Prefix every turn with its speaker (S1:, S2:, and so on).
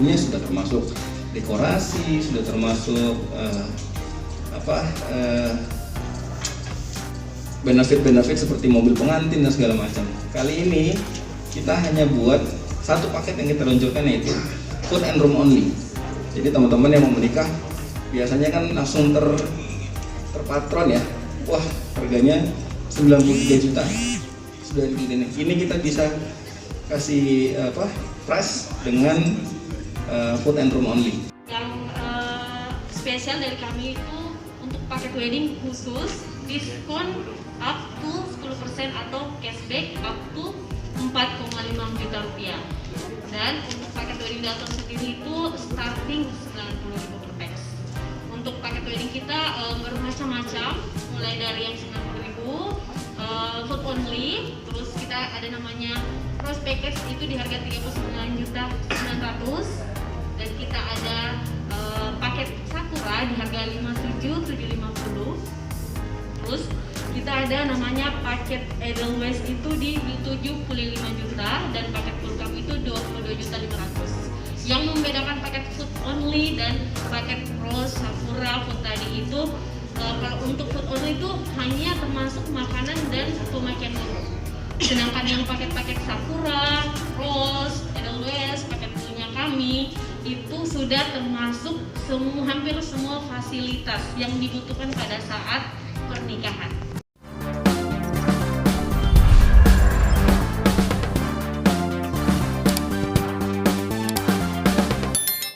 S1: tentunya sudah termasuk dekorasi, sudah termasuk benefit-benefit seperti mobil pengantin dan segala macam. Kali ini kita hanya buat satu paket yang kita luncurkan, yaitu food and room only. Jadi teman-teman yang mau menikah biasanya kan langsung terpatron ya. Wah, harganya 93 juta. Sudah ini kita bisa kasih price dengan food and room only.
S2: Yang spesial dari kami itu untuk paket wedding khusus diskon up to 10% atau cashback up to 4,5 juta rupiah. Dan untuk paket wedding Dalton sendiri itu starting 90.000 per pax. Untuk paket wedding kita bermacam-macam, mulai dari yang 90.000 food only, terus kita ada namanya rose package itu di harga 39.900.000, dan kita ada paket sakura di harga 57.750. Terus kita ada namanya paket Edelweiss itu di 75 juta dan paket full-cam itu 22.500.000. Yang membedakan paket food only dan paket rose, sakura, food tadi itu kalau untuk food only itu hanya termasuk makanan dan pemakaian umum. Sedangkan yang paket-paket sakura, rose, Edelweiss, paket punya kami itu sudah termasuk hampir semua fasilitas yang dibutuhkan pada saat pernikahan.